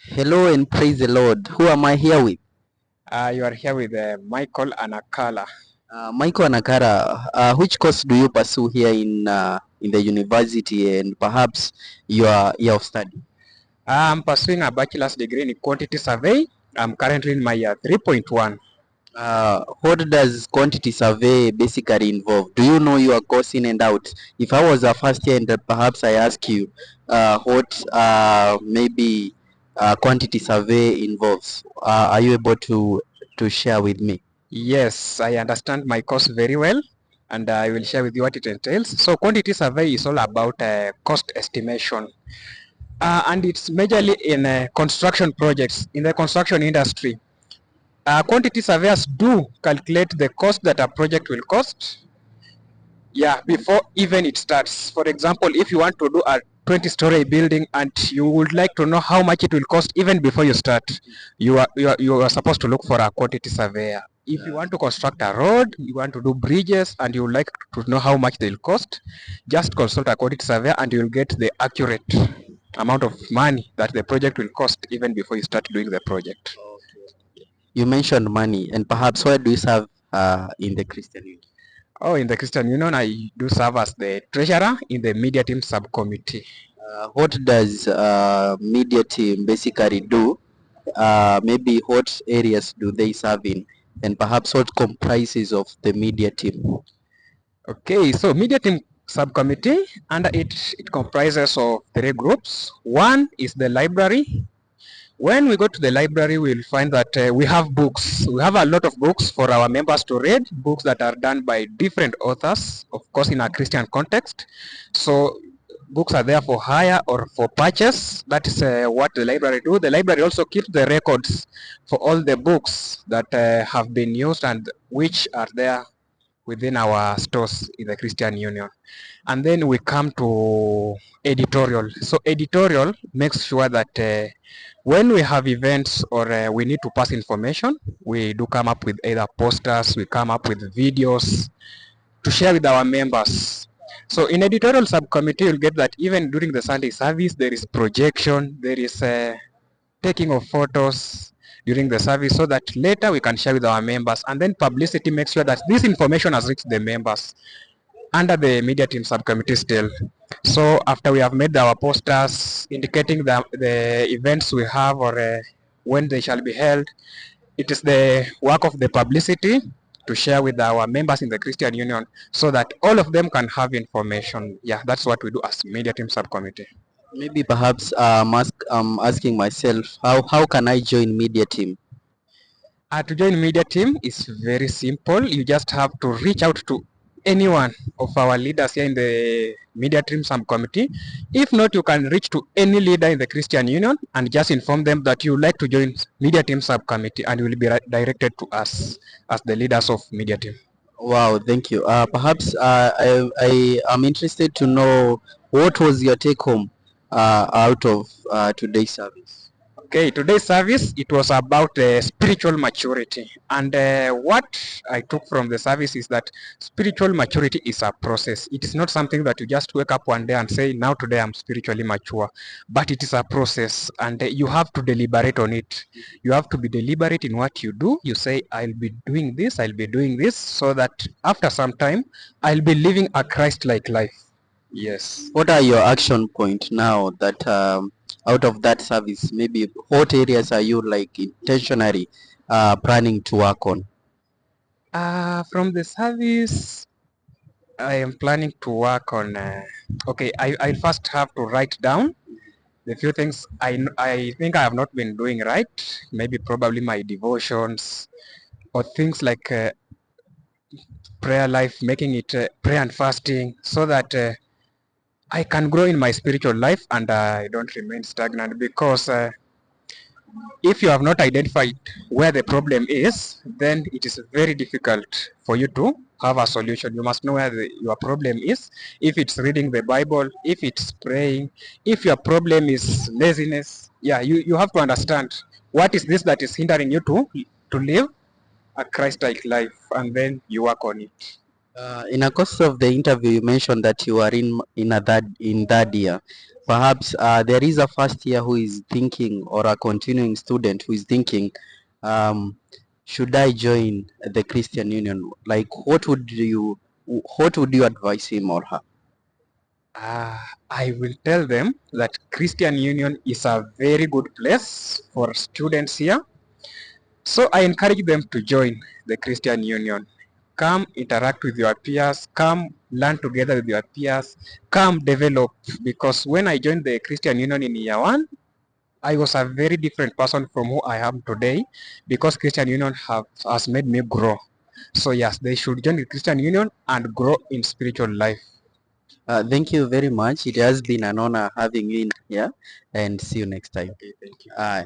Hello and praise the Lord. Who am I here with? You are here with Michael Anakala. Michael Anakara. Which course do you pursue here in the university, and perhaps your year of study? I'm pursuing a bachelor's degree in quantity survey. I'm currently in my year 3.1. What does quantity survey basically involve? Do you know your course in and out? If I was a first year and perhaps I ask you what maybe quantity survey involves, are you able to share with me? Yes, I understand my course very well, and I will share with you what it entails. So, quantity survey is all about cost estimation, and it's majorly in construction projects in the construction industry. Quantity surveyors do calculate the cost that a project will cost, yeah, before even it starts. For example, if you want to do a 20-story building and you would like to know how much it will cost even before you start, you are supposed to look for a quantity surveyor. If you want to construct a road, you want to do bridges, and you would like to know how much they'll cost, just consult a quantity surveyor and you'll get the accurate amount of money that the project will cost even before you start doing the project. You mentioned money, and perhaps where do you serve in the Christian Union? Oh, in the Christian Union, I do serve as the treasurer in the media team subcommittee. What does media team basically do? Maybe what areas do they serve in, and perhaps what comprises of the media team? Okay, so media team subcommittee, under it comprises of three groups. One is the library. When we go to the library, we'll find that we have books. We have a lot of books for our members to read, books that are done by different authors, of course, in a Christian context. So books are there for hire or for purchase. That is what the library do. The library also keeps the records for all the books that have been used and which are there within our stores in the Christian Union. And then we come to editorial. So editorial makes sure that when we have events or we need to pass information, we do come up with either posters, we come up with videos to share with our members. So in editorial subcommittee, you'll get that even during the Sunday service, there is projection, there is taking of photos during the service so that later we can share with our members, and then publicity makes sure that this information has reached the members under the media team subcommittee still. So after we have made our posters indicating the events we have or when they shall be held, it is the work of the publicity to share with our members in the Christian Union so that all of them can have information. Yeah, that's what we do as media team subcommittee. Maybe perhaps I'm asking myself, how can I join media team? To join media team is very simple. You just have to reach out to anyone of our leaders here in the media team subcommittee. If not, you can reach to any leader in the Christian Union and just inform them that you like to join media team subcommittee, and you will be directed to us as the leaders of media team. Wow, thank you. Perhaps I am interested to know what was your take home out of today's service. Okay, today's service, it was about spiritual maturity. And what I took from the service is that spiritual maturity is a process. It is not something that you just wake up one day and say, now today I'm spiritually mature. But it is a process, and you have to deliberate on it. You have to be deliberate in what you do. You say, I'll be doing this, I'll be doing this, so that after some time, I'll be living a Christ-like life. Yes. What are your action point now that out of that service? Maybe what areas are you like intentionally planning to work on? From the service, I am planning to work on. Okay, I first have to write down the few things I think I have not been doing right. Maybe probably my devotions or things like prayer life, making it prayer and fasting, so that I can grow in my spiritual life and I don't remain stagnant. Because if you have not identified where the problem is, then it is very difficult for you to have a solution. You must know where your problem is. If it's reading the Bible, if it's praying, if your problem is laziness, yeah, you have to understand what is this that is hindering you to live a Christ-like life, and then you work on it. In a course of the interview, you mentioned that you are in third year. Perhaps there is a first year who is thinking, or a continuing student who is thinking, um, should I join the Christian Union? Like, what would you advise him or her? I will tell them that Christian Union is a very good place for students here. So I encourage them to join the Christian Union. Come interact with your peers, come learn together with your peers, come develop. Because when I joined the Christian Union in year one, I was a very different person from who I am today because Christian Union has made me grow. So yes, they should join the Christian Union and grow in spiritual life. Thank you very much. It has been an honor having you in here, and see you next time. Okay, thank you. Uh,